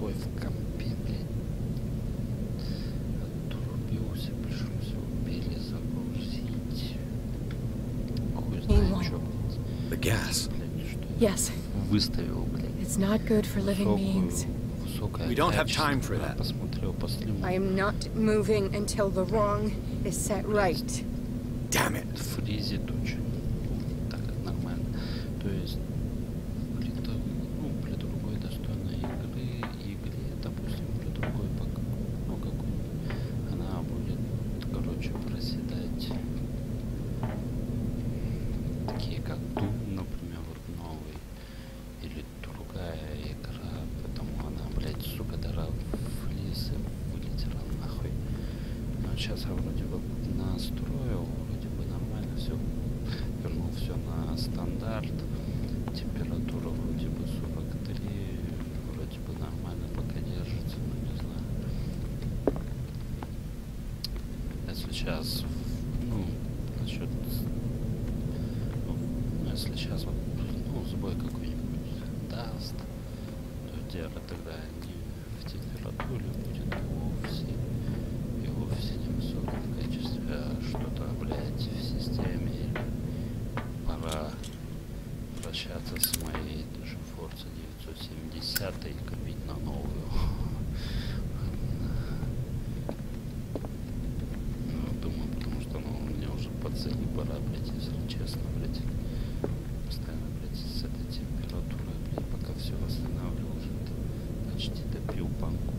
сбой в компе, блядь. Отрубился, пришлось его перезагрузить. Хуй знает, чё, блядь, что выставил, блядь. It's not good for living beings. We don't have time for that. I am not moving until the wrong is set right. Damn it. Фризит очень. Так, нормально. То есть при другой достойной игре, допустим, при другой какой, она будет, короче, проседать. Такие как Doom, например, вот новый, или другая игра, потому она, блядь, сука, дара в лес и вылетела нахуй. Но сейчас я вроде бы настроил, вроде бы нормально все, вернул все на стандарт. Температура вроде бы 43, вроде бы нормально пока держится, но не знаю. Если сейчас, насчет, если сейчас вот, сбой какой-нибудь даст, то дело тогда не в температуре будет и вовсе не в высоком качестве, а что-то, блядь, в системе, или пора прощаться с моей даже Forza 970 и копить на новую. Думаю, потому что мне уже под цели пора, блядь, если честно, блядь. Постоянно, блядь, с этой температурой, блядь, пока все восстанавливал, уже почти допил банку.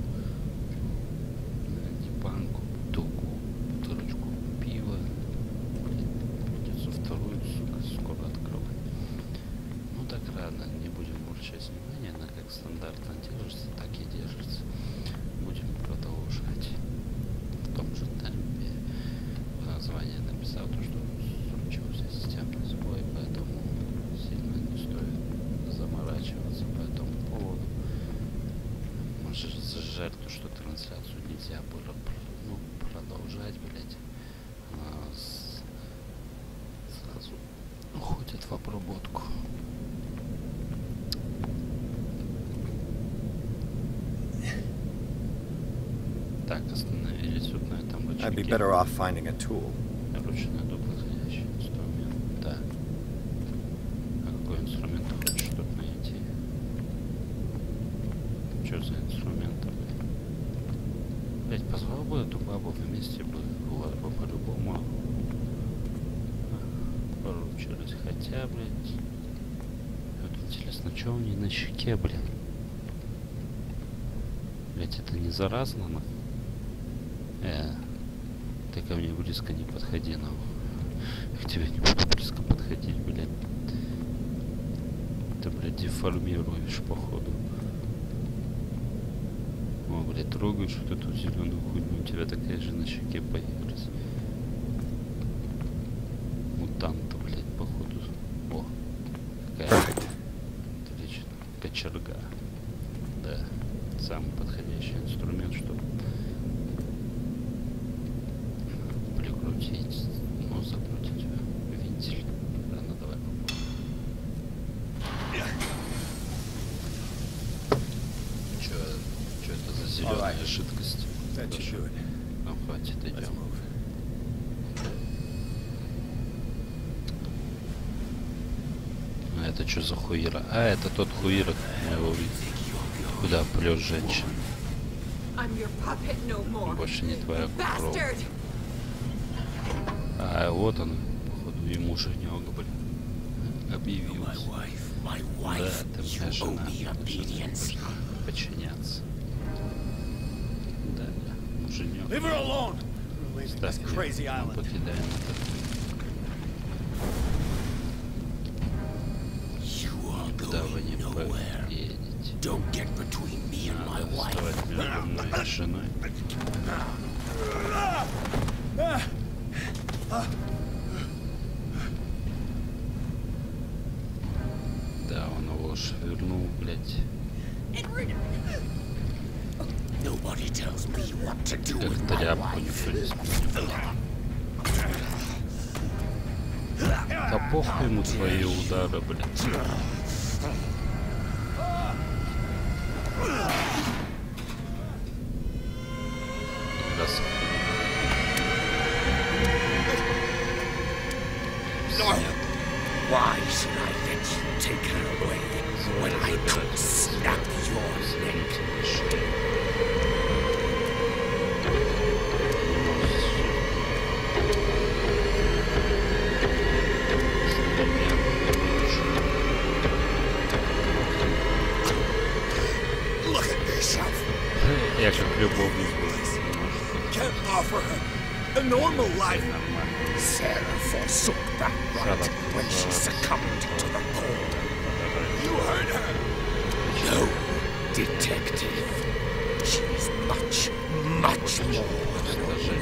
Не банку, бутылочку пива. Блядь, придется вторую, сука, скоро открывать. Ну так рано, не будем обращать внимания, она как стандартно держится, так и держится. Будем продолжать в том же темпе. В названии написал то, что случился системный сбой, поэтому сильно не стоит заморачиваться по этому поводу. Может, жаль то, что трансляцию нельзя было продолжать, блять. Она сразу уходит в обработку. Так, остановились вот на этом рычаге. I'd be better off finding a tool. Короче, найду подходящий инструмент. Да. А какой инструмент ты хочешь тут найти? Что за инструмент? Блять, позвал бы эту бабу, вместе бы по-любому поручились. Хотя, блять, вот интересно, что у нее на щеке, блин? Блять, это не заразно, но... Ты ко мне близко не подходи, но я к тебе не буду близко подходить, блядь. Ты, блядь, деформируешь, походу. О, блядь, трогаешь вот эту зеленую хуйню, у тебя такая же на щеке появилась. Мутанта, блядь, походу. О, какая отлично. Кочерга. Да, самый подходящий инструмент, чтобы прикрутить, закрутить вентиль. Ладно, давай попробуем. Чё это за зеленая жидкость? Ну, хватит, идем. А это что за хуира? А, это тот хуира, моего вида. Куда плёт женщина? Больше не твоя кровь. А вот он, походу, и муженек, блин, объявился. Да, ты моя жена, должна подчиняться. Да, муженек. Ставь меня, мы покидаем этот. Куда вы не поедете? Надо вставать между мной и женой. Да, он его швырнул, блядь. Как тряпку никто не сможет. Да похуй ему твои удары, блядь. доска. Why should I let you take her away when I could snap your neck? Look at yourself. Я как любовник. Can't offer her a normal life. Sarah forsook that right when she succumbed to the cold. You heard her? No, detective. She's much, much more than a woman.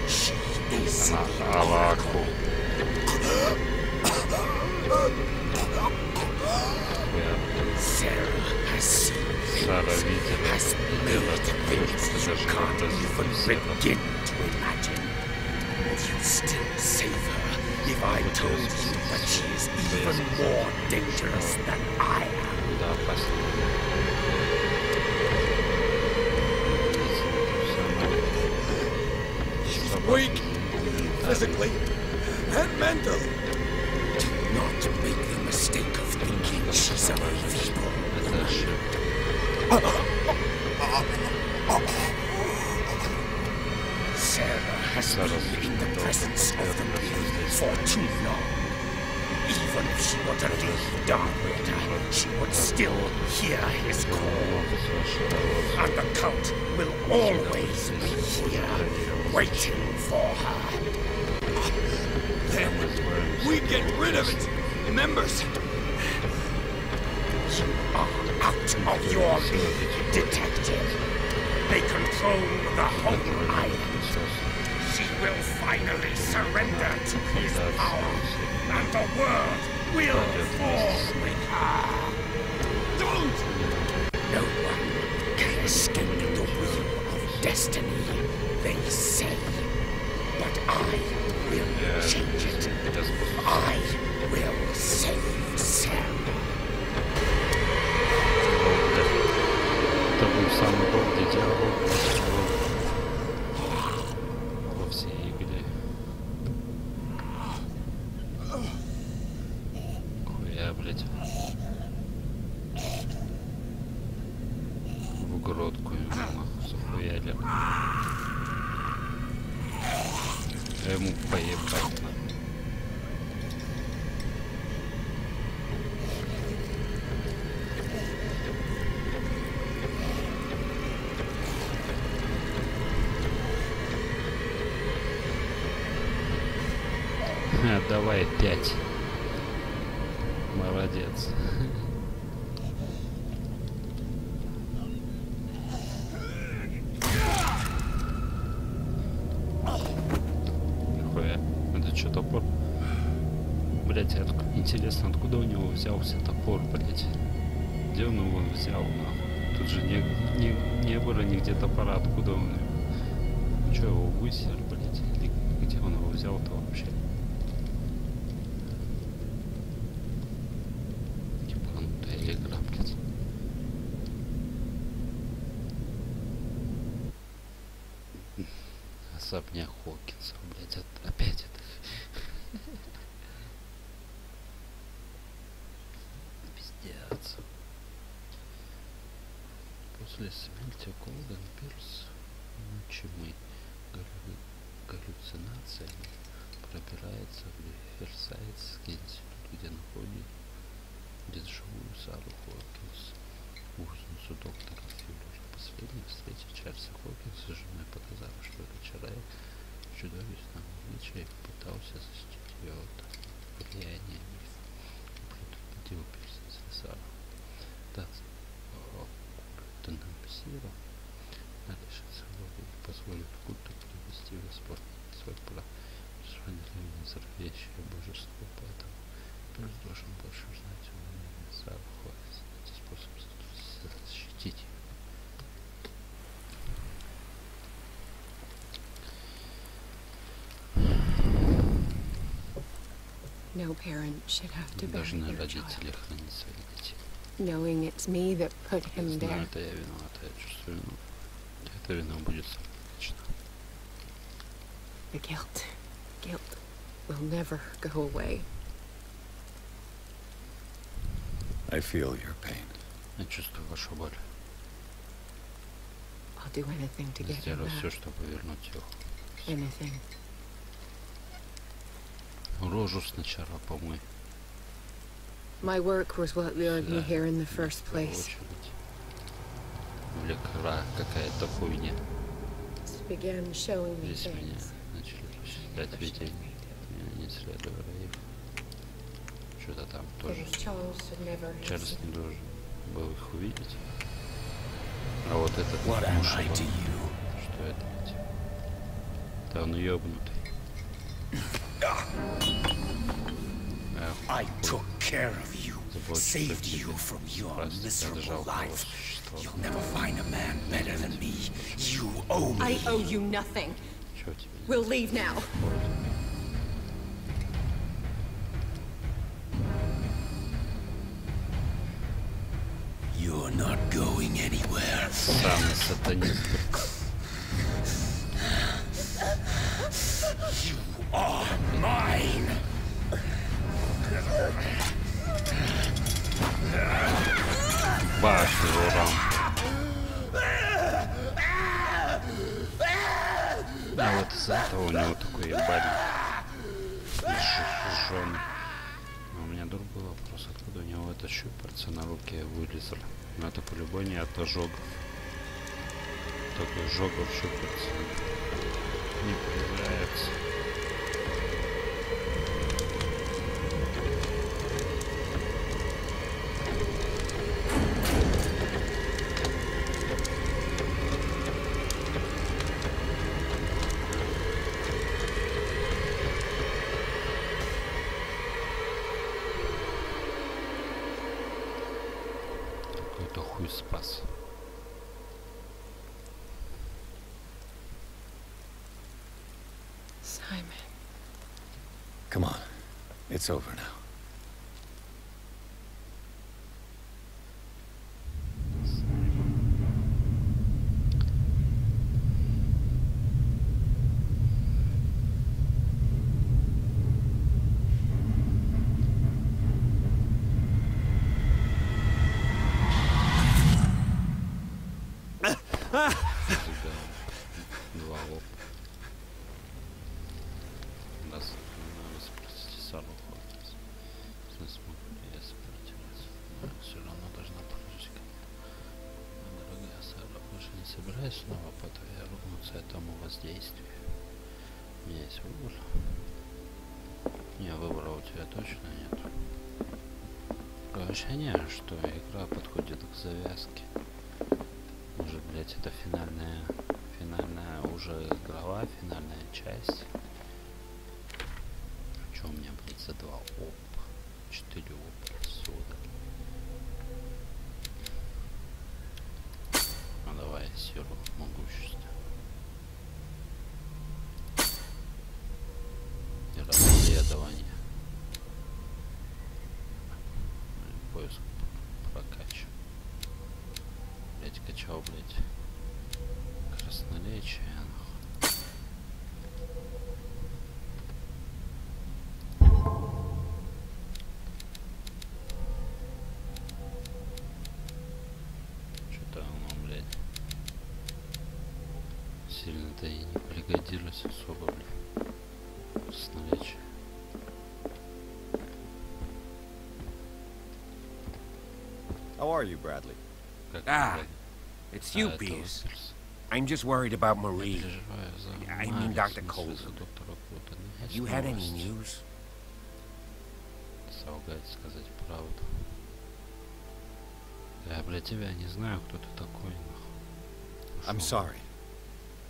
She is Аваку. Sarah has seen things, has made things you can't even begin to imagine. Would you still save her if I told you that she is even more dangerous than I am? She's weak, physically and mentally. Do not make the mistake of thinking she's a feeble. Sarah has been in the presence of the Beast for too long. Even if she were to leave Darkwater, she would still hear his call. And the Count will always be here, waiting for her. Then we get rid of it, members. You are out of your league, detective. They control the whole island. She will finally surrender to his power, and the world will fall with her. Don't! No one can escape the wheel of destiny, they say. But I will change it. I will save Sam. Это был самый долгий диалог во всей игре. Хуя, блядь. В грудку ему захуяли. Я ему поебать на. Давай 5. Молодец. Нихуя. Это что, топор? Блять, интересно, откуда у него взялся топор, блять? Где он его взял, нахуй? Тут же не было нигде топора, откуда он его? Че, его высер, блять? Где он его взял-то вообще? Игра, блядь. Особняк Хокинса, блядь, опять это. Пиздец. После смерти Голден Пирс ночами галлюцинациями пробирается в Версайдский институт, где находит живую Сару Хокинс, узницу доктора Филера. Последняя встреча Чарльза Хокинса с женой показала, что этот человек чудовищного величия пытался защитить ее от влияния мифа и предупредил персонажа Сару. Да, оккультным силам лишится воли и позволит культу привести в исполнение свой прав, шванливое зловещее божество, поэтому Пирс должен больше узнать о Сару Хокинс, найти способ защитить ее. No parent should have to bury Должны their родители child, хранить своих детей. knowing it's me that put him Знаю, there. это я виноват, я чувствую вину. Эта вина будет вечно. The guilt will never go away. I feel your pain. Я чувствую вашу боль. I'll do anything to get him Сделаю все, back. чтобы вернуть его. Anything. Рожу сначала помой. My work was what lured me here in the first В первую place. очередь. Влекла какая-то хуйня. This began showing me Здесь меня things. начали посчитать видения. Я не следовало их. Что-то там тоже. Things Charles had never Чарльз seen. не должен был их увидеть. А вот этот What am муж I его, to you? что это ведь? Да он ёбнутый. I took care of you, Заботиться о saved тебе. you from your Спасти miserable жалкого life. существа. You'll never find a man better than me. You owe me. I owe you nothing. Чего тебе? We'll leave now. You're not going anywhere. Странный сатанист. You are mine. Бах, его рам. А вот из-за этого у него такой ебальник. Жжёный. А у меня друг был вопрос, откуда у него это щупальце на руке вылезло. Но это по-любому не от ожогов. Только ожогов щупальце не появляется. Какой-то хуй спас. Simon. Come on. It's over now. Два лопа. Нас спросите Саруху. Не смогу ли я сопротивляться. Но все равно должна положить ко мне. Дорогая Сара, больше не собираюсь снова подвергнуться этому воздействию. У меня есть выбор. Не, выбора у тебя точно нет. Ощущение, что игра подходит к завязке. Может, блять, это финальная уже игровая финальная часть. Что у меня, блять, за 2 опа? 4 опа отсюда. Ну давай, силу могущества. И расследование. Поиск прокачиваю. Блять, качал, блять. Красноречие, нахуй. Что-то оно, блять, сильно-то и не пригодилось особо, блядь. Красноречие. How are you, Bradley? Как Ah, блядь, it's you, это Pierce. Уилкерс. I'm just worried about Marie. Переживаю за I mean, Мари, в Dr. смысле, Colton. за доктора Колтона. Есть You had any новости? news? Солгать, сказать правду. Я, блядь, тебя не знаю, кто ты такой, нахуй. I'm Ушёл. sorry.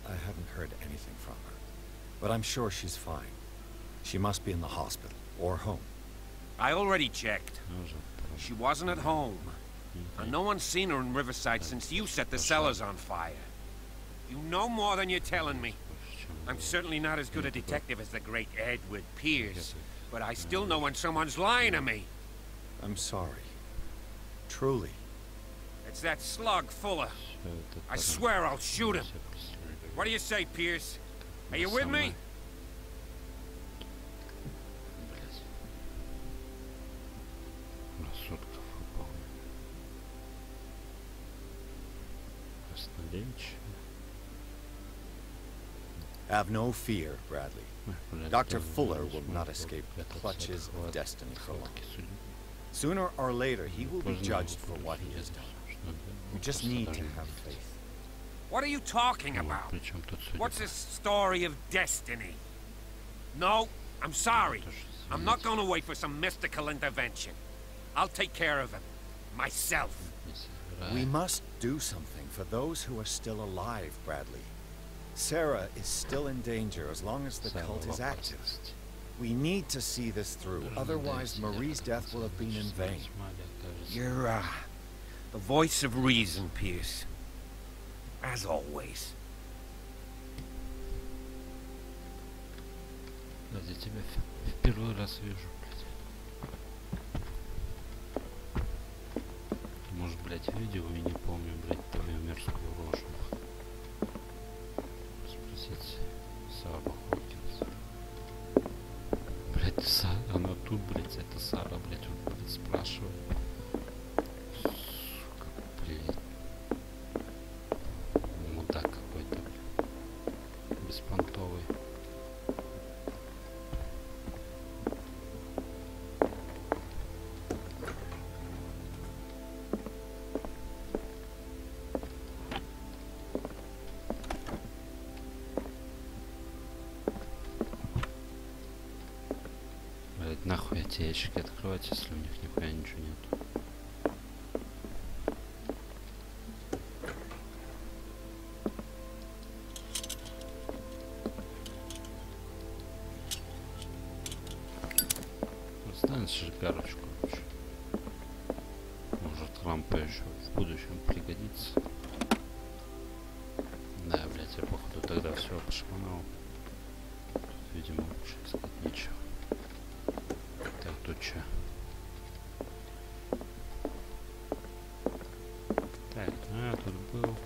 I haven't heard anything from her. But I'm sure she's fine. She must be in the hospital or home. I already checked. Я уже She wasn't at home. And no one's seen her in Riverside since you set the cellars on fire. You know more than you're telling me. I'm certainly not as good a detective as the great Edward Pierce, but I still know when someone's lying to me. I'm sorry. Truly. It's that slug Fuller. Всё это I тогда swear I'll shoot him. все преследуют. What do you say, Pierce? Are you with me? сутков выполнен. Красноречие. Have no fear, Bradley. Dr. Fuller will not escape the clutches of destiny for long. Sooner or later, he will be judged for what he has done. You just need to have faith. What are you talking about? What's this story of destiny? No, I'm sorry. I'm not going to wait for some mystical intervention. I'll take care of him. Myself. We must do something for those who are still alive, Bradley. Sarah is still in danger as long as the cult is active. We need to see this through, otherwise Marie's death will have been in vain. You're, the voice of reason, Pierce. As always. Я тебя в первый раз вижу, блядь. Может, блядь, видео и не помню, блядь, твою мерзкую рожу. Спросить Сару Хокинс. Блядь, она тут, блядь, это Сара, блядь, он, блядь, спрашивает. Сука, блядь. Мудак какой-то, блядь. Беспонтовый. Нахуй эти ящики открывать, если у них нихуя ничего нет. Достанешь шигарочку, короче. Может, лампа еще в будущем пригодится. Да, блять, я походу тогда все пошмонал. Тут, видимо, лучше сказать нечего. Так, тут что? Так, тут был.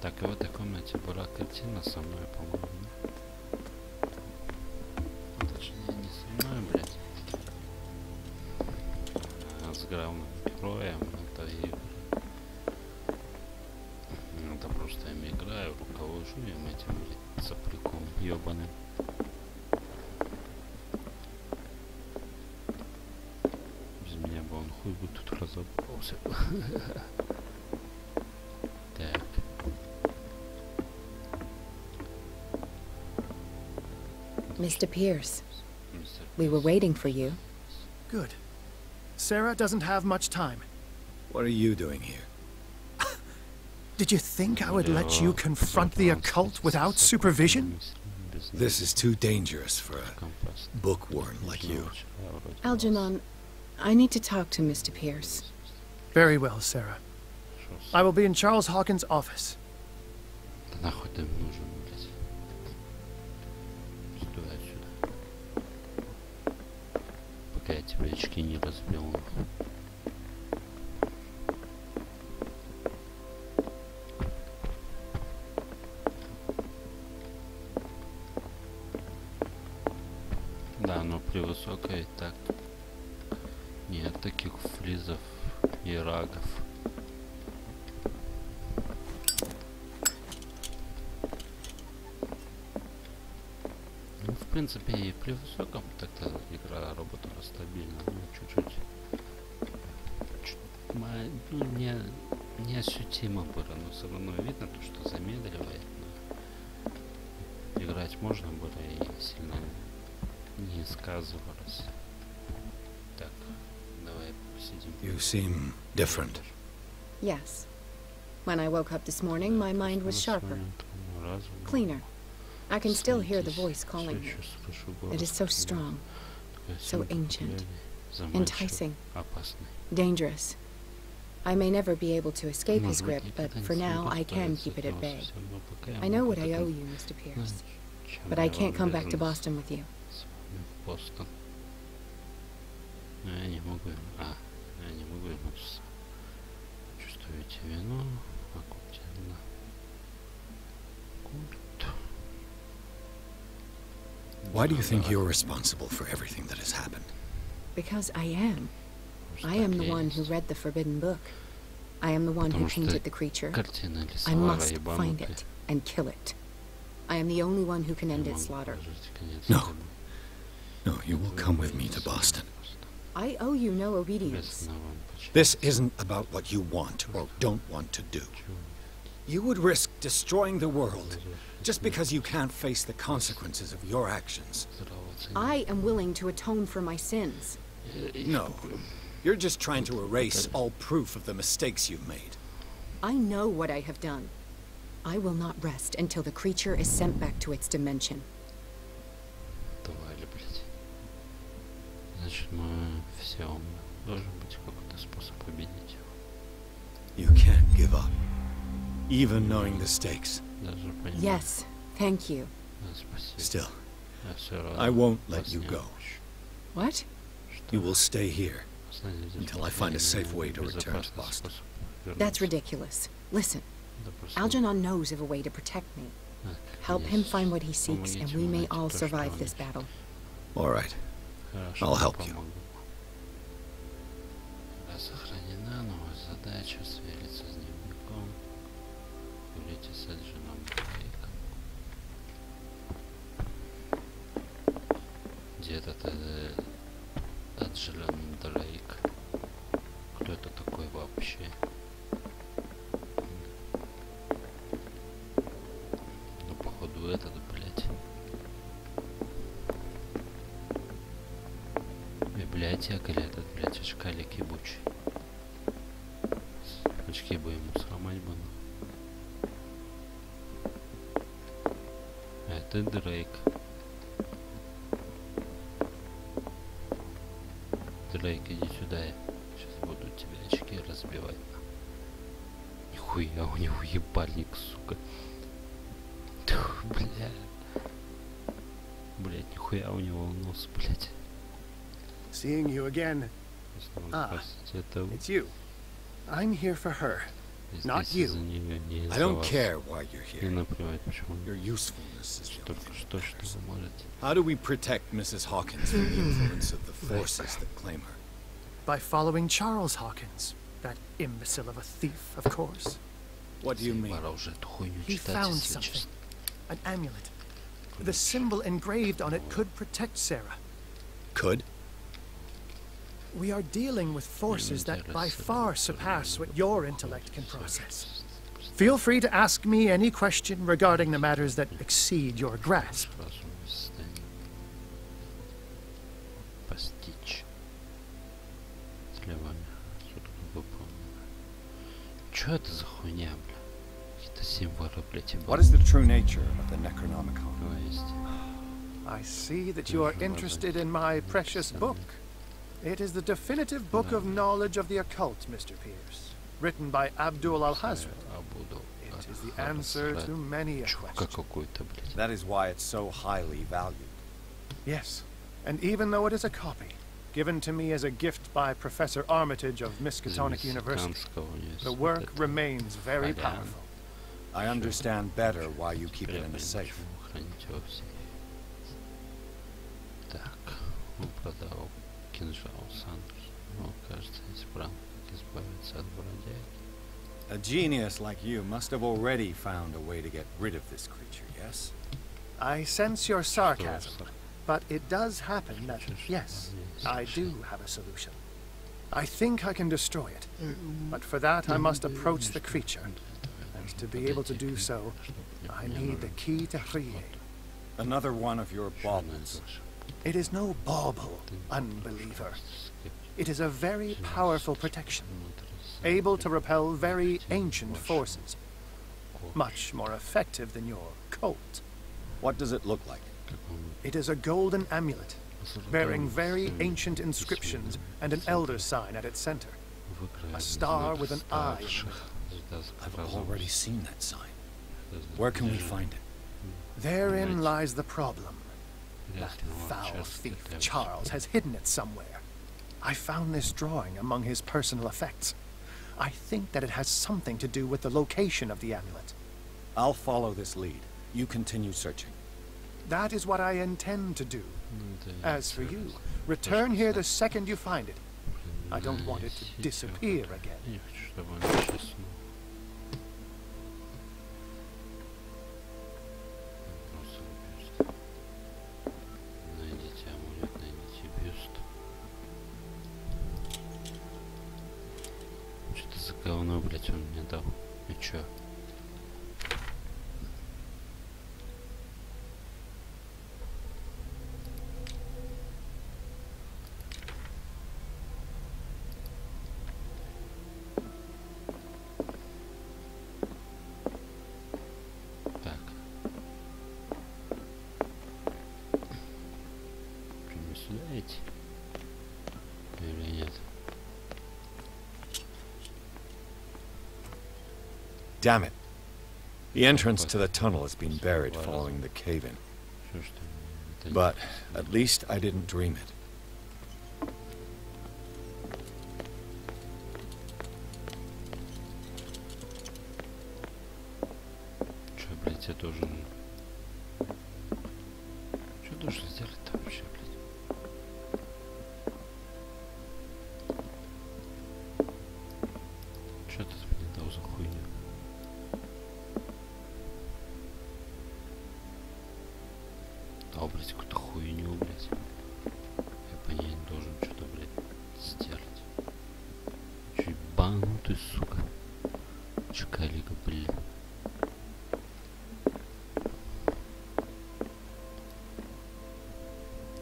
Так, и в этой комнате была картина со мной, по-моему. Точнее, не со мной, блядь. А с главным героем. Это игры. Это просто я им играю, руковожу им этим, блядь, сопляком ёбаным. Без меня бы он хуй бы тут разобрался. Так. Mr. Pierce, we were waiting for you. Good. Sarah doesn't have much time. What are you doing here? Did you think I would let you confront the occult without supervision? This is too dangerous for a bookworm like you. Algernon, I need to talk to Mr. Pierce. Very well, Sarah. I will be in Charles Hawkins' office. Да нахуй ты нужен, блядь. Стой отсюда. Пока я тебе очки не разбил. Да, но при высокой так нет таких фризов и рагов. Ну, в принципе, и при высоком так-то игра работала стабильно, ну, чуть-чуть, ну, не ощутимо было, но все равно видно то, что замедливает, но играть можно было и сильно не сказывалось. Так, давай посидим. You seem different. Yes. When I woke up this morning, my mind was sharper, cleaner. I can still hear the voice calling me. It is so strong, so ancient, enticing, dangerous. I may never be able to escape his grip, but for now I can keep it at bay. I know what I owe you, Mr. Pierce, but I can't come back to Boston with you. Бостон. Я не могу. не выгнуться. Чувствуете вину? Оккультно. Культ. Why do you think you're responsible for everything that has happened? Because I am. I am the one who read the forbidden book. I am the one who painted the creature. I must find it and kill it. I am the only one who can end its slaughter. No. No, you will come with me to Boston. I owe you no obedience. This isn't about what you want or don't want to do. You would risk destroying the world just because you can't face the consequences of your actions. I am willing to atone for my sins. No. You're just trying to erase all proof of the mistakes you've made. I know what I have done. I will not rest until the creature is sent back to its dimension. Значит, мы все умны. Должен быть какой-то способ победить его. You can't give up, even knowing the stakes. Даже понимаю. Yes, thank you. Да, спасибо. Still, Я все равно I won't let вас you не go. отпущу. What? You will stay here Останетесь здесь, until I find a safe way to пока return to безопасный Boston. способ That's вернуться. ridiculous. Listen, Да просто Algernon knows of a way to protect me. так, Help him есть. find what he seeks, and Помогите we ему may найти all то, что survive он this ищет. battle. All right. Хорошо, I'll я help you. помогу. Сохранена новая задача, свериться с дневником. Говорите с Алджином Дрейком. Где этот Алджин Дрейк? Кто это такой вообще? Ну, походу, этот, блядь. Библиотекарь этот, блядь, очкалик ебучий. Очки бы ему сломать бы. Это Дрейк. Дрейк, иди сюда. Я сейчас буду тебе очки разбивать. Нихуя у него ебальник, сука. Тух, бля. Блять, нихуя у него нос, блять. Seeing you again. It's you. I'm here for her, not you. I don't care why you're Не here. наплевать, почему. Your usefulness is the only Только thing что, that что matters. вы можете. How do we protect Mrs. Hawkins from the influence of the forces that claim her? By following Charles Hawkins, that imbecile of a thief, of course. What do you mean? Пора уже эту хуйню He читать, found если something. честно. An amulet. The symbol engraved on it could protect Sarah. Could? We are dealing with forces that by far surpass what your intellect can process. Feel free to ask me any question regarding the matters that exceed your grasp. Разумное состояние. Постичь. Сливами. Сутка выполнено. Чё это за хуйня, бля? Какие-то символы, блядь, What is the true nature of the Necronomicon? есть. I see that you are interested in my precious book. It is the definitive book of knowledge of the occult, Mr. Pierce, written by Abdul al-Hazred. It is the answer to many a Чувака question. какой-то, блядь. That is why it's so highly valued. Yes, and even though it is a copy, given to me as a gift by Professor Armitage of Miskatonic University, the work remains very powerful. I understand better why you keep it in a safe. Так, он продал кинжал Сандерс. Ну, кажется, исправно, как избавиться от бродяги. A genius like you must have already found a way to get rid of this creature, yes? I sense your sarcasm, but it does happen that, yes, I do have a solution. I think I can destroy it, but for that I must approach the creature. And to be able to do so, I need the key to Rie. Another one of your baubles. It is no bauble, unbeliever. It is a very powerful protection, able to repel very ancient forces, much more effective than your colt. What does it look like? It is a golden amulet, bearing very ancient inscriptions and an elder sign at its center. A star with an eye in the middle. I've already seen that sign. Where can we find it? Therein lies the problem. That foul thief Charles has hidden it somewhere. I found this drawing among his personal effects. I think that it has something to do with the location of the amulet. I'll follow this lead. You continue searching. That is what I intend to do. As for you, return here the second you find it. I don't want it to disappear again. Что-то за говно, блять, он мне дал. И чё? Или нет? Damn it. The entrance to the tunnel has been buried following the cave-in. But at least I didn't dream it. Чё, блядь, я должен... Чё должен сделать-то вообще, блядь? Чё тут мне дал за хуйню? Дал, блядь, какую-то хуйню, блядь. Я по ней должен что-то, блядь, сделать. Чё ебанутый, сука. Чекалика, блядь.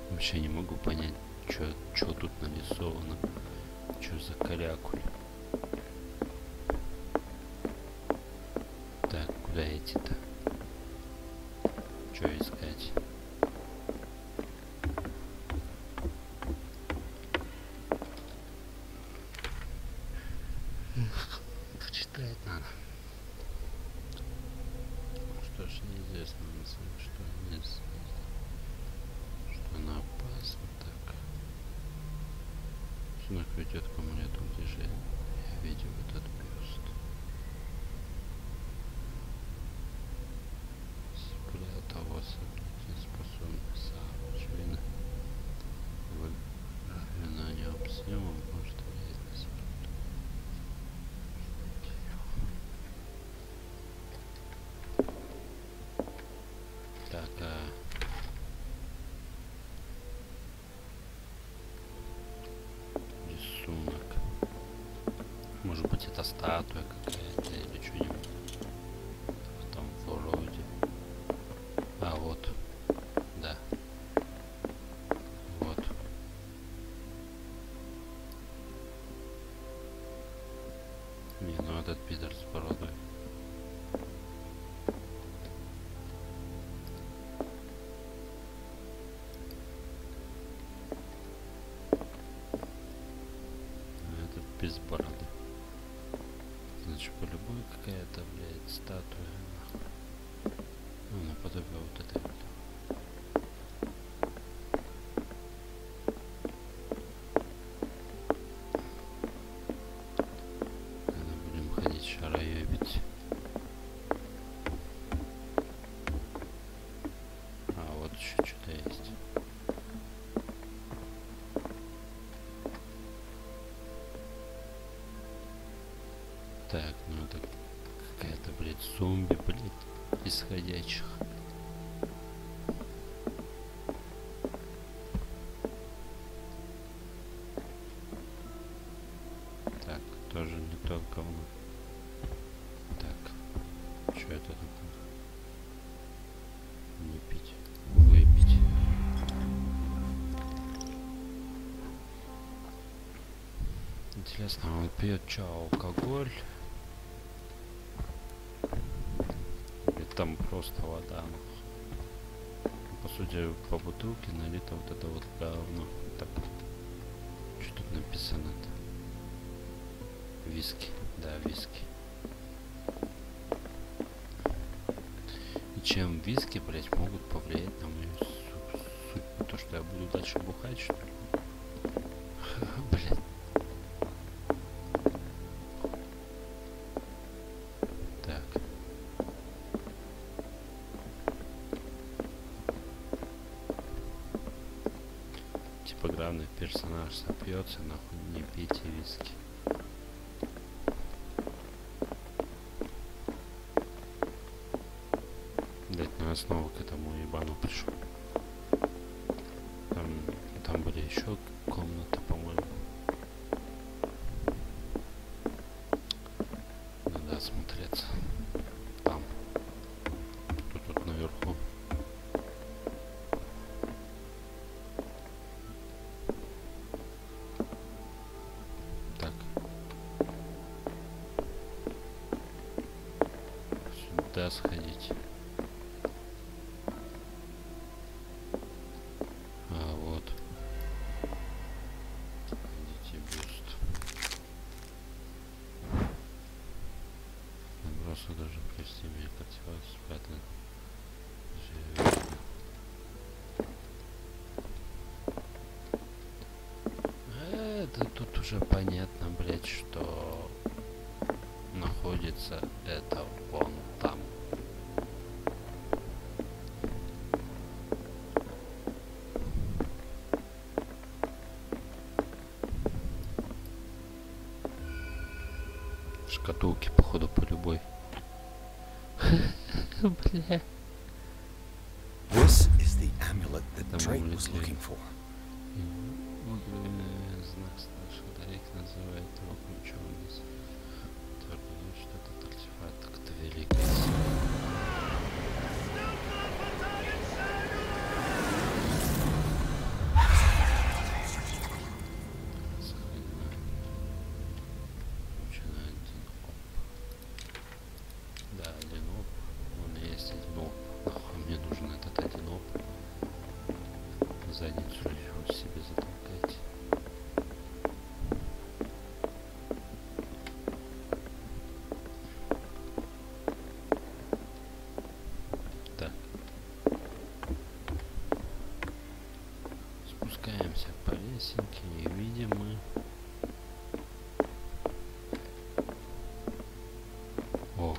Вообще не могу понять, что тут нарисовано, что за калякуль. Так, куда идти-то? Что искать? Читать надо. Что ж неизвестно, что неизвестно. Она опасна, так. Знак ведет к амулету, где же я видел этот бюст. Спрятался, неспособный сообщение. Воспоминание об съеме может влиять на себя. Так, рисунок. Может быть, это статуя какая-то или что-нибудь в том вроде. А вот, да. Вот. Не, ну этот пидор с бородой. Без бороды. Значит, по-любому какая-то, блядь, статуя. Ну, наподобие вот этой вот. Тогда будем ходить шароебить. А, вот еще что-то есть. Так, ну это какая-то, блядь, зомби, блядь, исходящих. Так, тоже не то говно. Так, что это такое? Не пить, выпить. Интересно, он пьет что, алкоголь? Там просто вода. По сути, по бутылке налито вот это вот говно. Так, что тут написано-то? Виски. Да, виски. И чем виски, блять, могут повлиять на мою судьбу? То, что я буду дальше бухать, что ли? Блин. Так. Типа главный персонаж сопьется, нахуй не пейте виски. Блять, ну я снова к этому ебану пришел. Там были еще комнаты, по-моему. Надо осмотреться. Там. Тут наверху. Так. Сюда сходить. Даже прости меня, как спрятан. Да тут уже понятно, блять, что находится это вон там. Шкатулки, походу, по любой. Бля. This is the amulet that Drake was looking for. Знак старших Дрейк называет его ключом. Твердо, что этот артефакт это великая сила. Задницу себе затолкать. Так. Спускаемся по лесенке и видим мы. О,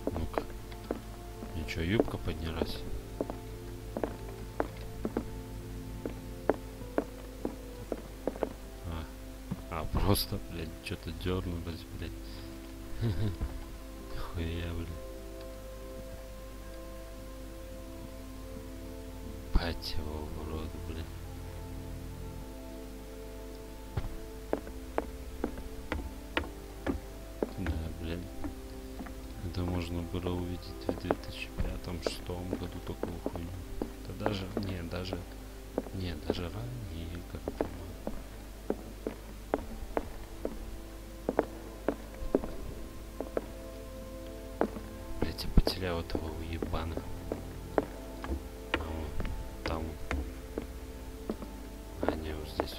ну-ка. Ничего, юбка поднялась. Просто, блядь, что-то дернулось, блядь. Хуя, блядь. Пать его в рот, блядь. Да, блядь. Это можно было увидеть в 2005-2006 году такую хуйню. Да даже, даже ранее, как-то. Вот этого уебана. Там. А, не, вот здесь.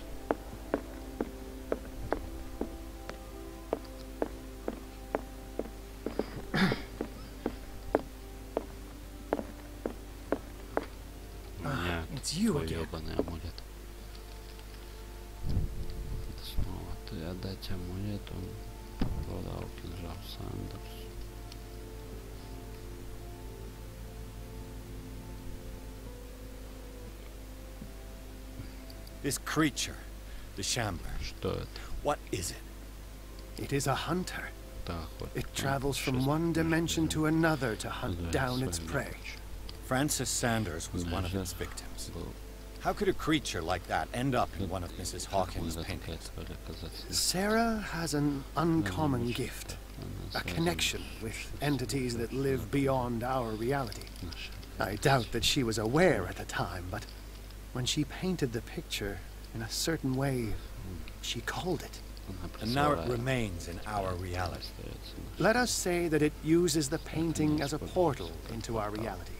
У меня твой ебаный амулет. Это снова ты отдать амулет, он продал кинжал Сандерс. This creature, the Shambler. Что это? What is it? It is a hunter. It travels from one dimension to another to hunt down its prey. Francis Sanders was one of its victims. How could a creature like that end up in one of Mrs. Hawkins' paintings? Sarah has an uncommon gift, a connection with entities that live beyond our reality. I doubt that she was aware at the time, but when she painted the picture in a certain way, she called it. And now it remains in our reality. Let us say that it uses the painting as a portal into our reality,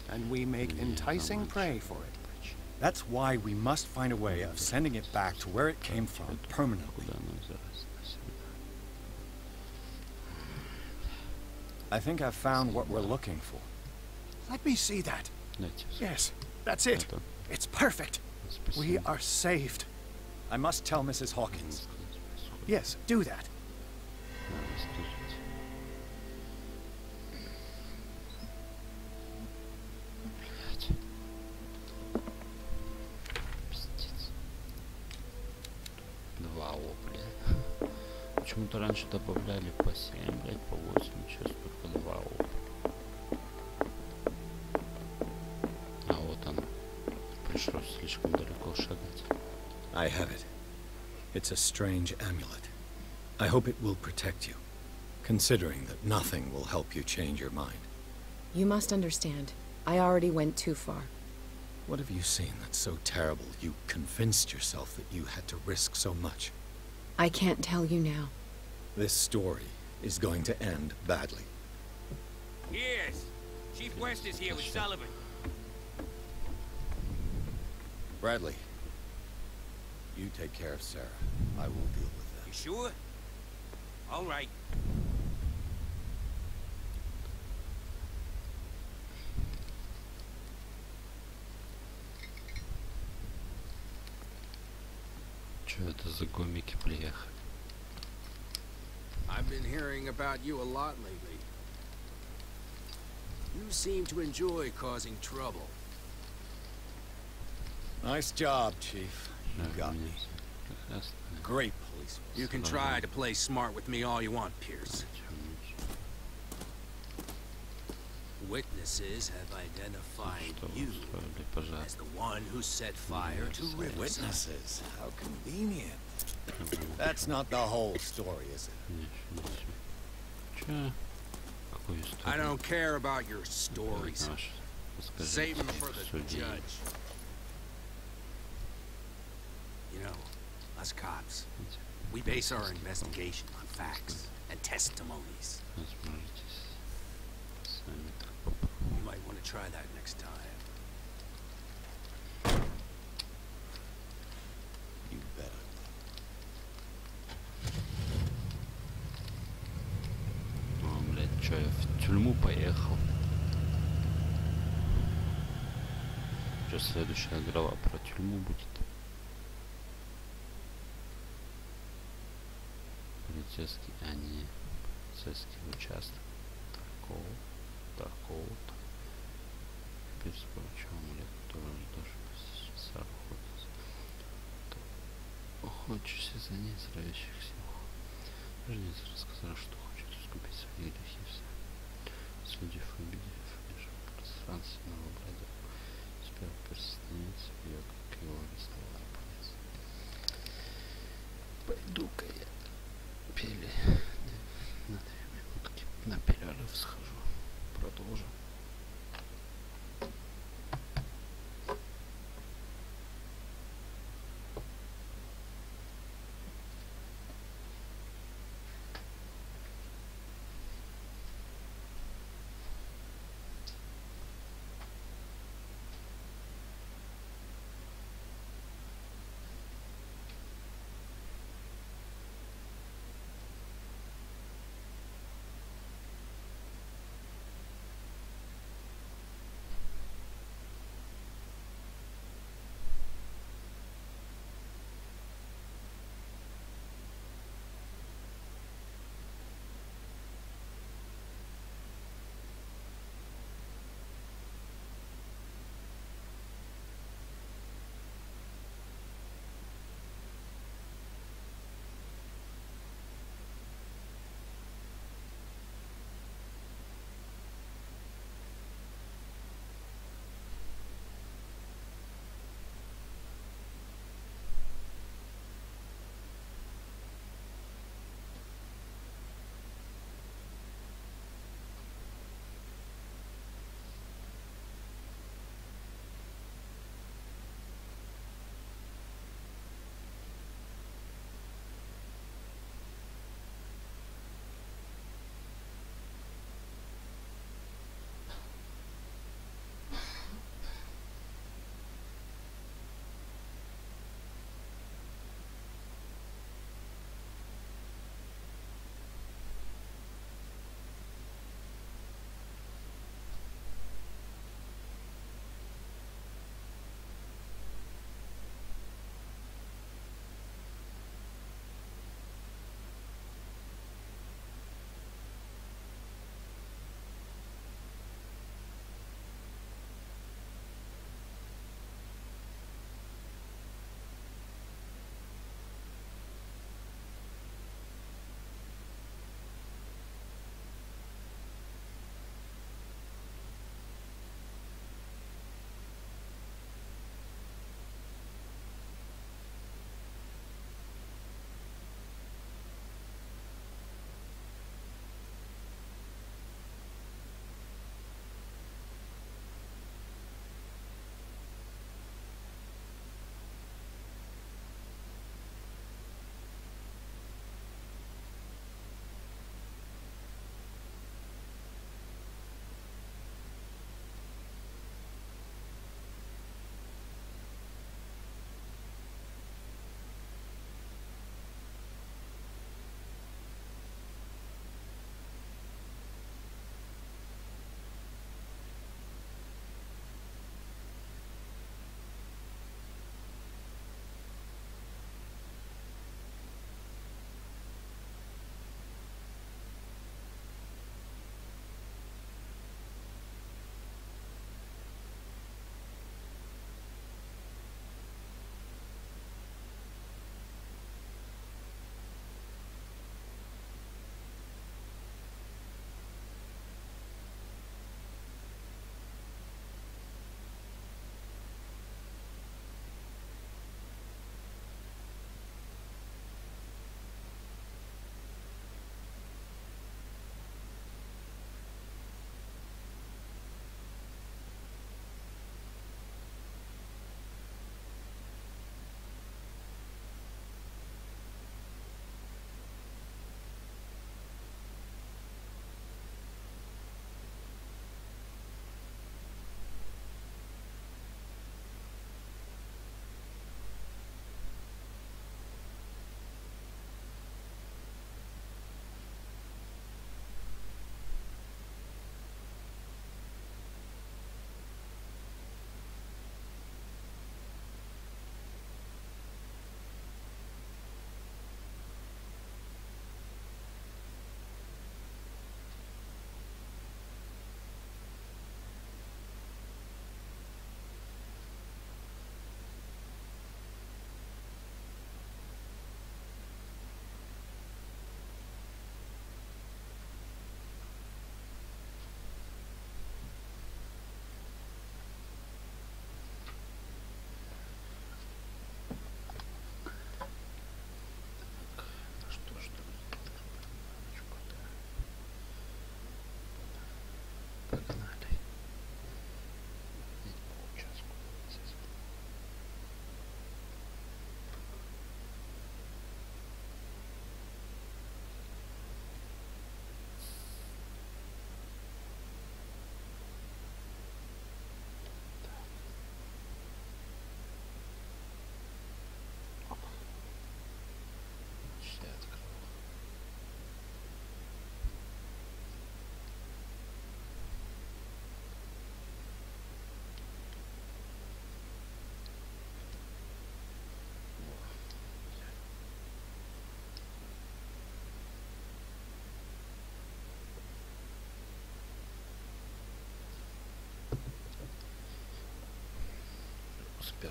and we make enticing prey for it. That's why we must find a way of sending it back to where it came from permanently. I think I've found what we're looking for. Let me see that. Yes, that's it. It's perfect. We are saved. I must tell Mrs. Hawkins. Yes, do that. Два опля. Почему-то раньше добавляли по 7, блядь, по 8, сейчас только 2 опля. А вот он. Пришлось слишком далеко шагать. I have it. It's a strange amulet. I hope it will protect you, considering that nothing will help you change your mind. You must understand. I already went too far. What have you seen that's so terrible you convinced yourself that you had to risk so much? I can't tell you now. This story is going to end badly. Yes. Chief West is here with Sullivan. Bradley, you take care of Sarah. I will deal with them. You sure? All right. Что это за гомики приехали? I've been hearing about you a lot lately. You seem to enjoy causing trouble. Nice job, Chief. You got me. Great policeman. You can try to play smart with me all you want, Pierce. Witnesses have identified you as the one who set fire to Riverside. Witnesses? How convenient. That's not the whole story, is it? I don't care about your stories. Save them for the judge. You know, us cops, we base our investigation on facts and testimonies. You might want to try that next time. You better. О, блядь, чё, я в тюрьму поехал? Чё, следующая глава про тюрьму будет? Полицейский, а не полицейский участок. Такого-то. Без прочего, амулет тоже должен сейчас охотиться. Охочешься за ней, зравящих сил. Жнец рассказал, что хочет искупить свои грехи все. Судив, убедив, лишь в пространстве новобродя. Теперь пристанется ее, как его арестовал полиц. Пойду-ка я пили на 2 минутки. На перерыв схожу. Продолжим.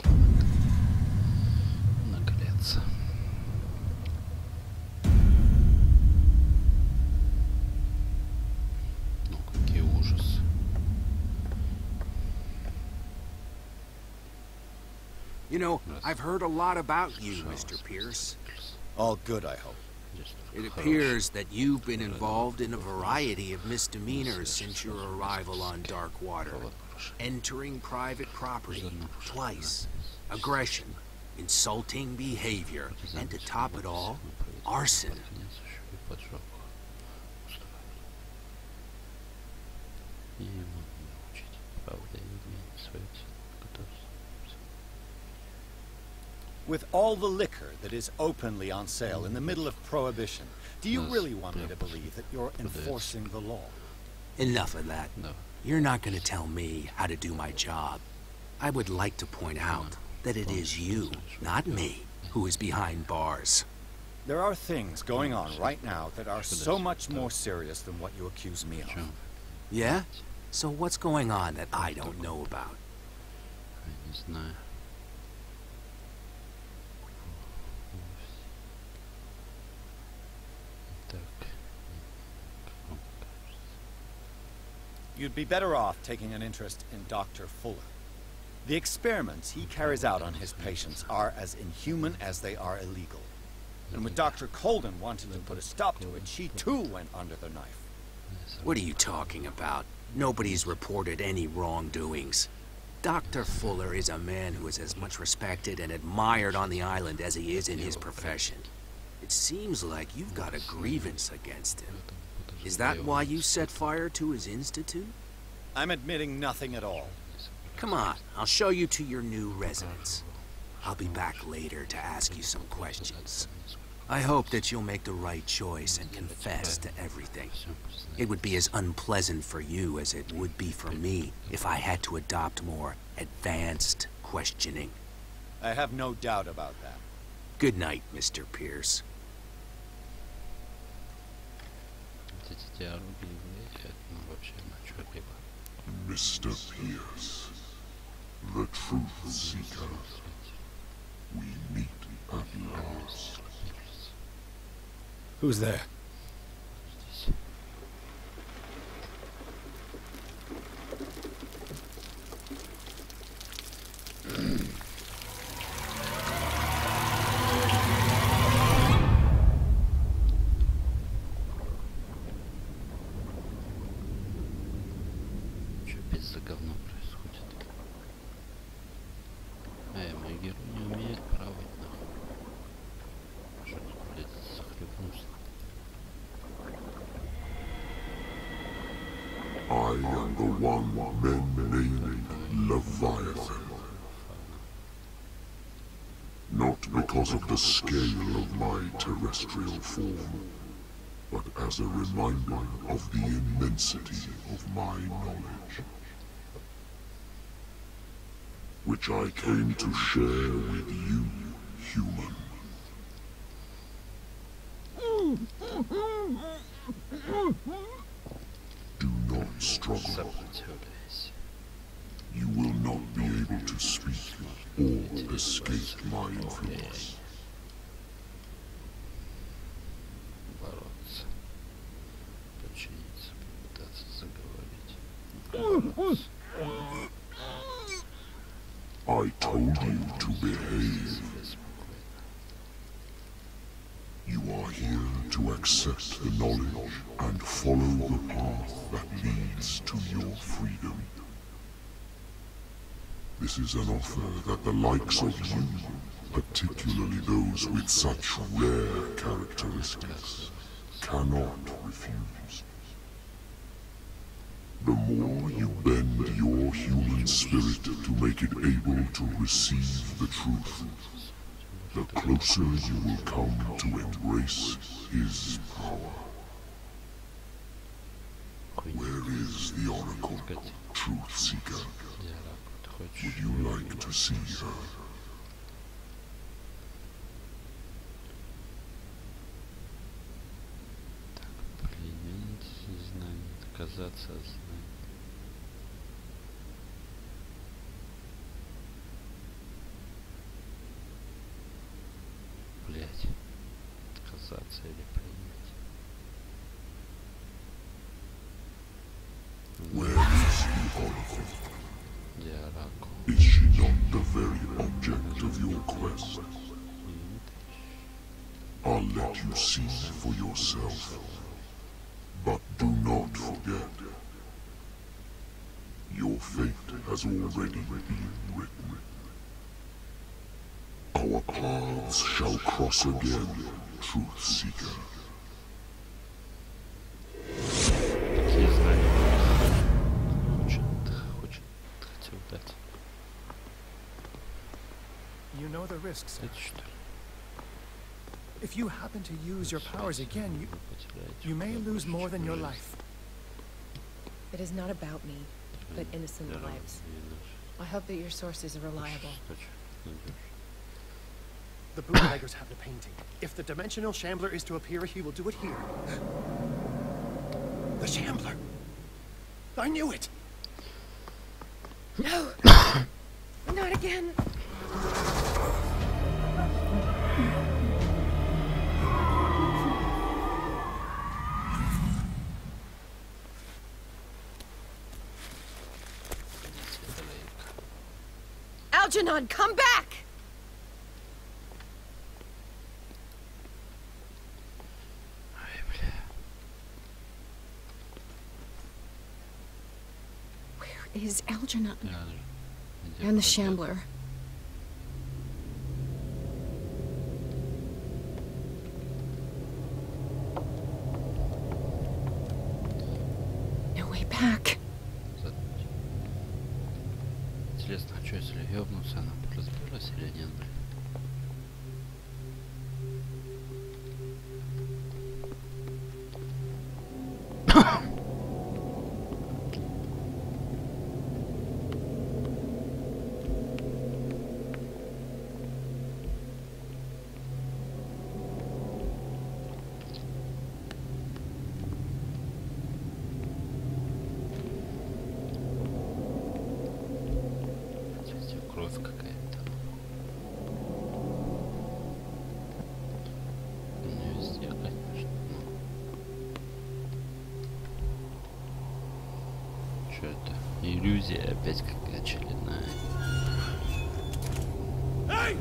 первый. Наглеться. Ну, какие ужасы. You know, I've heard a lot about you, Mr. Pierce. All good, I hope. It appears that you've been involved in a variety of misdemeanors since your arrival on Darkwater. Entering private property twice, aggression, insulting behavior, and to top it all, arson. With all the liquor that is openly on sale in the middle of Prohibition, do you really want me to believe that you're enforcing the law? Enough of that. You're not going to tell me how to do my job. I would like to point out that it is you, not me, who is behind bars. There are things going on right now that are so much more serious than what you accuse me of. Yeah? So what's going on that I don't know about? You'd be better off taking an interest in Dr. Fuller. The experiments he carries out on his patients are as inhuman as they are illegal. And with Dr. Colden wanting to put a stop to it, she too went under the knife. What are you talking about? Nobody's reported any wrongdoings. Dr. Fuller is a man who is as much respected and admired on the island as he is in his profession. It seems like you've got a grievance against him. Is that why you set fire to his institute? I'm admitting nothing at all. Come on, I'll show you to your new residence. I'll be back later to ask you some questions. I hope that you'll make the right choice and confess to everything. It would be as unpleasant for you as it would be for me if I had to adopt more advanced questioning. I have no doubt about that. Good night, Mr. Pierce. Mr. Pierce, the truth seeker, we meet at last. Who's there? За говно происходит. Мой герой не умеет плавать, нахуй. Что тут, блядь, захлебнулся? I am the one men named Leviathan. Not because of the scale of my terrestrial form, but as a reminder of the immensity of my knowledge, which I came to share with you, human. Do not struggle. You will not be able to speak or escape my influence. Бороться. Подчиниться, попытаться заговорить. I told you to behave. You are here to accept the knowledge and follow the path that leads to your freedom. This is an offer that the likes of you, particularly those with such rare characteristics, cannot refuse. The more you bend your human spirit to make it able to receive the truth, the closer you will come to embrace his power. Where is the Oracle, Truth Seeker? Would you like to see her? Так, пленить знание, отказаться от знания. quest. I'll let you see for yourself. But do not forget, your fate has already been written. Our paths shall cross again, Truth Seeker. You know the risks. If you happen to use your powers again, you may lose more than your life. It is not about me, but innocent lives. I hope that your sources are reliable. The bootleggers have the painting. If the dimensional shambler is to appear, he will do it here. The shambler! I knew it! No! Not again! Algernon, come back! Where is Algernon? And the Shambler. No way back. Интересно, а что, если ёбнуться, она бы разбилась или нет, блин? Кровь какая-то. Не везде, конечно. Что это? Иллюзия опять какая очередная. Hey!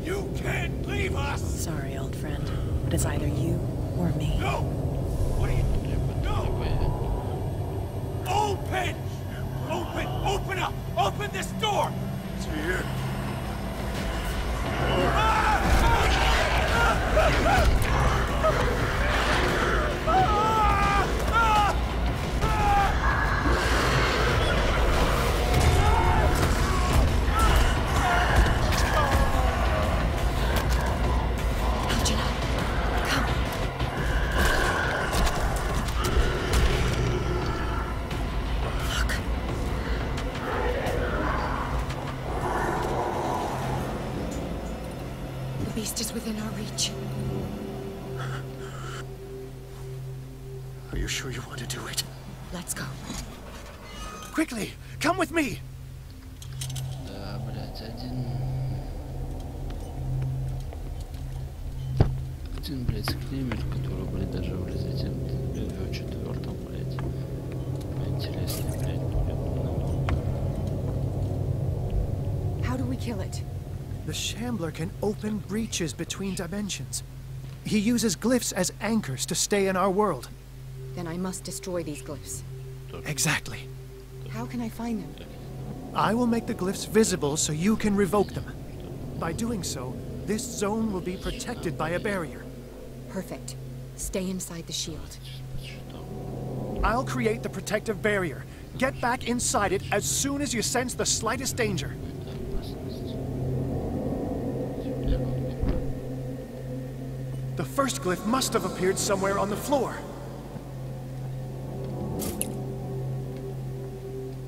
You can't leave us! Sorry, old friend, but it's either you or me. No! What are you doing? No! Open! Open! Open up! Open this door! It's here. The beast is within our reach. Are you sure you want to do it? Let's go. Quickly, come with me! Да, блядь, один, блядь, скример, который, блядь, даже в Resident Evil 4, блядь, интереснее, блядь, будет намного. How do we kill it? The Shambler can open breaches between dimensions. He uses glyphs as anchors to stay in our world. Then I must destroy these glyphs. Exactly. How can I find them? I will make the glyphs visible so you can revoke them. By doing so, this zone will be protected by a barrier. Perfect. Stay inside the shield. I'll create the protective barrier. Get back inside it as soon as you sense the slightest danger. The first glyph must have appeared somewhere on the floor.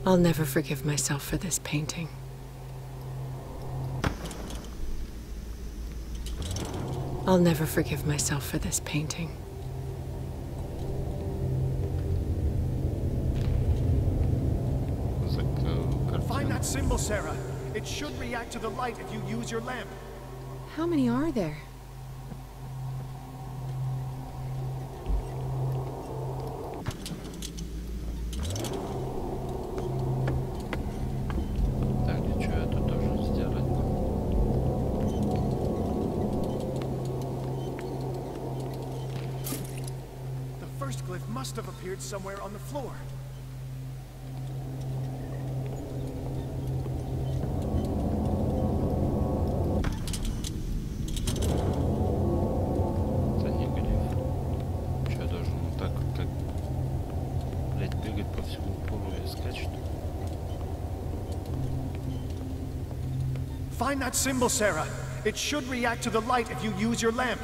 I'll never forgive myself for this painting. I'll never forgive myself for this painting. Find that symbol, Sarah. It should react to the light if you use your lamp. How many are there? Так, и что я тут должен сделать? glyph must have appeared somewhere on the floor. Это не гриф. Что я должен вот так, как, блядь, бегать по всему полу и искать что-то? Find that symbol, Sarah. It should react to the light if you use your lamp.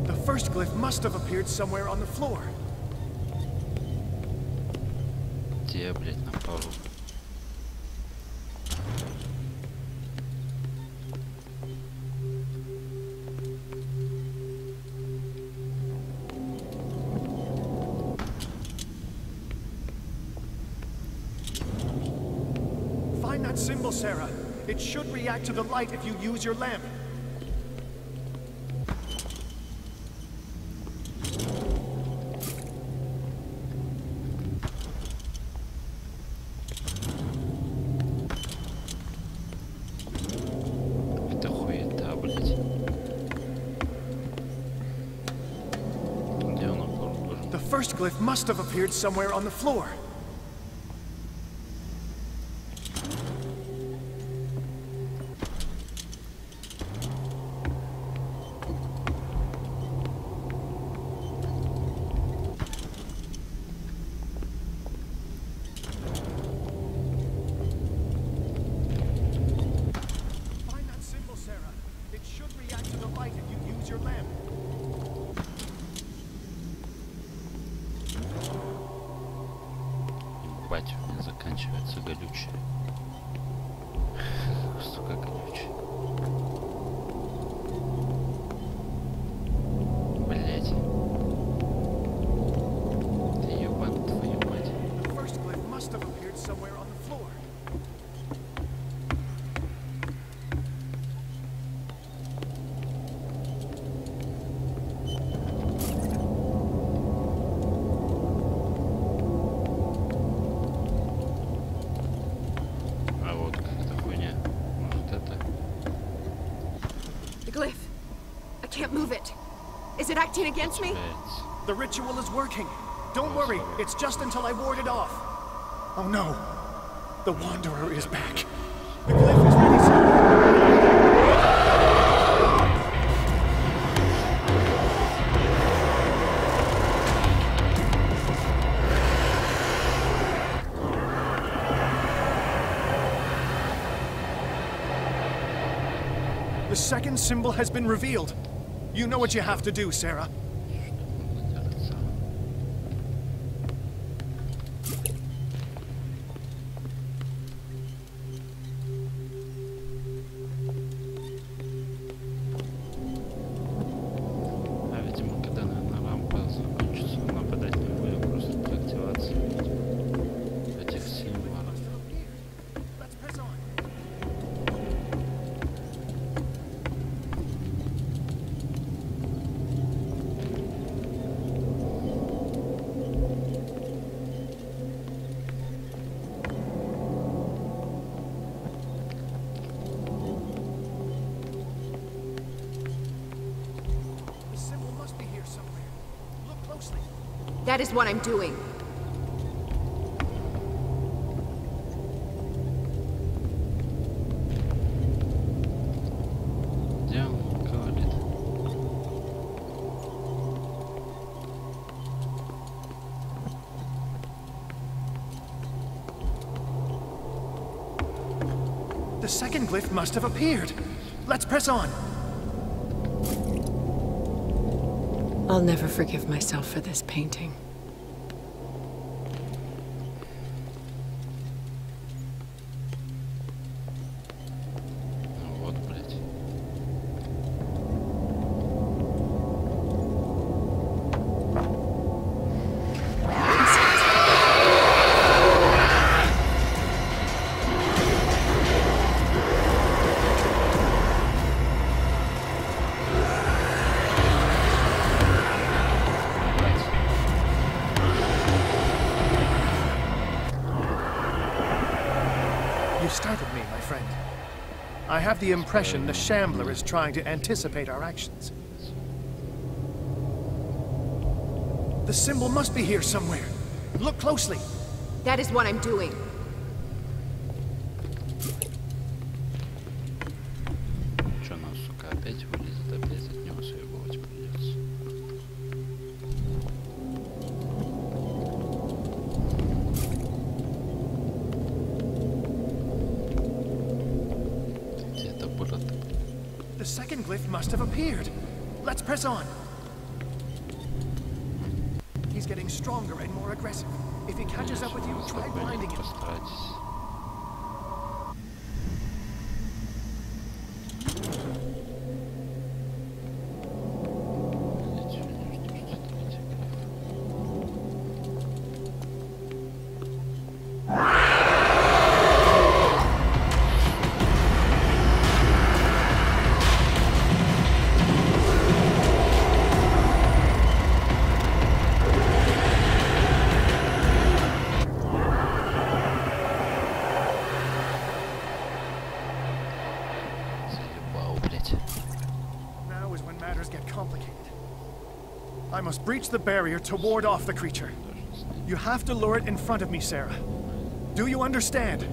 The first glyph must have appeared somewhere on the floor. Где, блядь, на полу? Find that symbol, Sarah. It should react to the light if you use your lamp. Это хуета, блядь. Где он должен? The first glyph must have appeared somewhere on the floor. Find that symbol, Sarah. It should react to the light if you use your lamp. Ебать, у меня заканчивается горючее. Сука, горючее. Блять. Ты ебан, твою мать. The first glyph must have appeared somewhere on the floor. А вот какая-то хуйня. Может это? The glyph. I can't move it. Is it acting against me? Блять. The ritual is working. Don't worry, it's just until I ward it off. Oh no. The Wanderer is back. The glyph is ready, sir. The second symbol has been revealed. You know what you have to do, Sarah. А видимо, когда, наверное, рампа закончится, нападать не будет, просто для активации этих символов. Let's press on. The symbol must be here somewhere. Look closely. That is what I'm doing. Где он говорит? The second glyph must have appeared. Let's press on. I'll never forgive myself for this painting. Ну вот, блядь. have the impression the Shambler is trying to anticipate our actions. The symbol must be here somewhere. Look closely. That is what I'm doing. Что нас, сука, опять вылезет, опять от него съебывать придется. Где-то было. The second glyph must have appeared. Let's press on. He's getting stronger and more aggressive. If he catches up with you, try blinding him. I must breach the barrier to ward off the creature. You have to lure it in front of me, Sarah. Do you understand?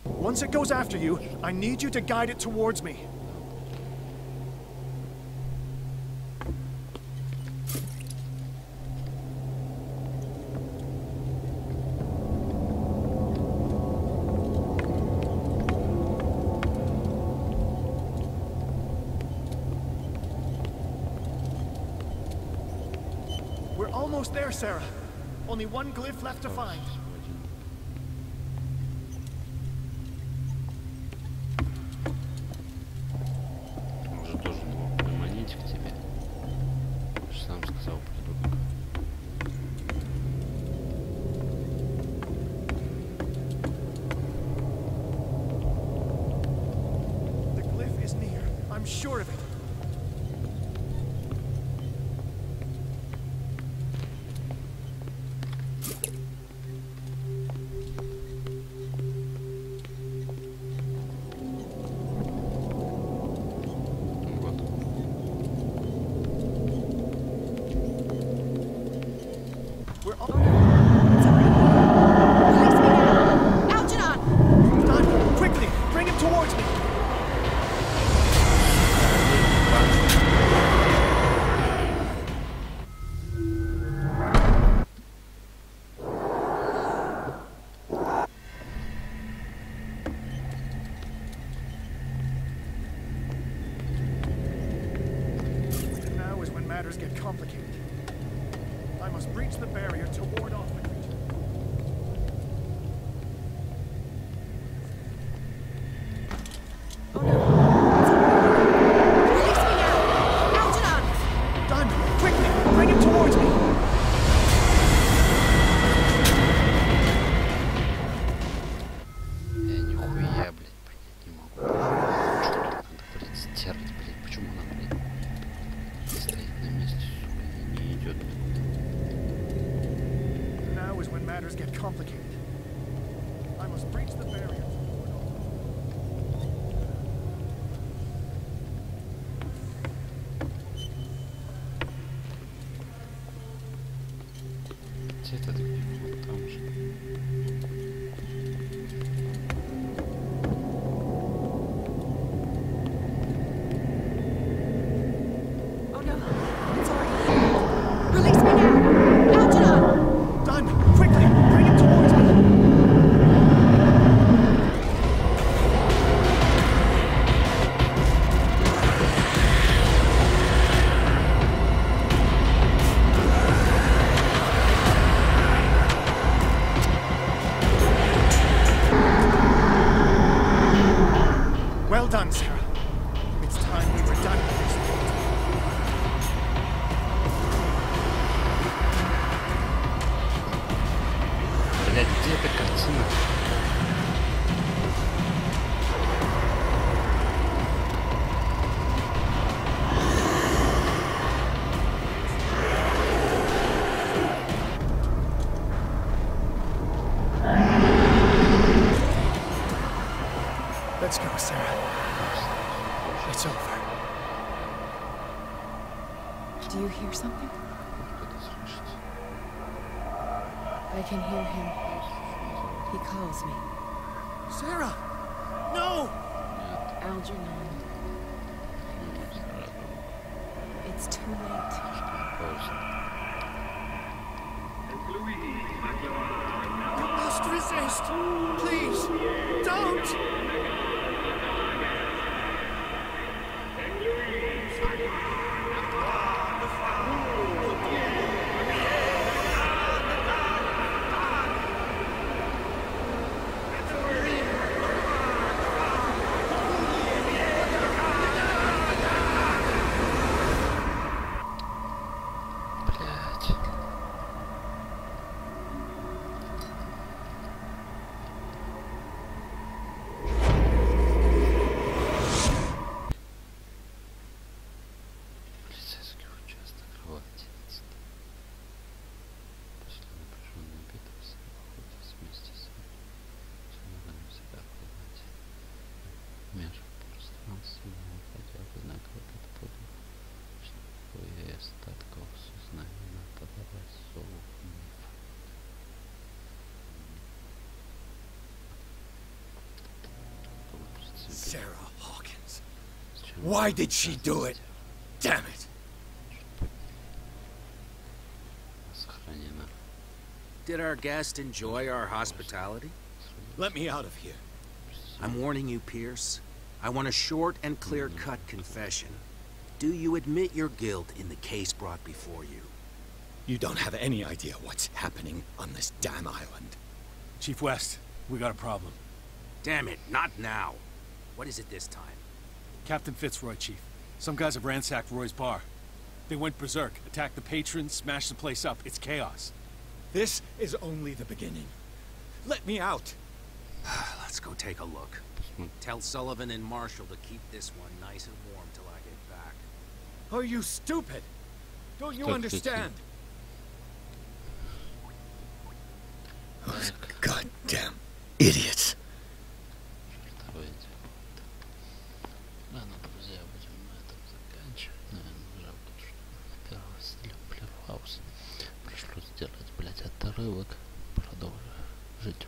Once it goes after you, I need you to guide it towards me. We're almost there, Sarah. Only one glyph left to find. Он же должен его приманить к тебе. Ты же сам сказал, придурок. The glyph is near. I'm sure of it. Get complicated. I must breach the barrier to ward off the creature. Oh no. Release me now! Algernon! Done! Quickly! Bring him towards me! Я нихуя, блядь, понять не могу. Надо, блядь, стереть, блядь. Почему она, блядь, стоит на месте, сука, и не идет, блядь. Now is when matters get complicated. I must breach the barrier. Где этот гриф? Там же. Oh no. It's already here. Release me now! Algernon! Done! Quickly! Bring him towards me! Do you hear something? I can hear him. He calls me. Sarah! No! Algernon. It's too late. You must resist! Please! Don't! Sarah Hawkins. Why did she do it? Damn it! Did our guest enjoy our hospitality? Let me out of here. I'm warning you, Pierce. I want a short and clear-cut confession. Do you admit your guilt in the case brought before you? You don't have any idea what's happening on this damn island. Chief West, we got a problem. Damn it, not now. What is it this time? Captain Fitzroy, Chief. Some guys have ransacked Roy's bar. They went berserk, attacked the patrons, smashed the place up. It's chaos. This is only the beginning. Let me out. Let's go take a look. Tell Sullivan and Marshall to keep this one nice and warm till I get back. Are you stupid? Don't you understand? Those goddamn idiots. Ладно, друзья, будем на этом заканчивать. Наверное, жалко, что прервался. Пришлось сделать, блять, отрывок. Продолжить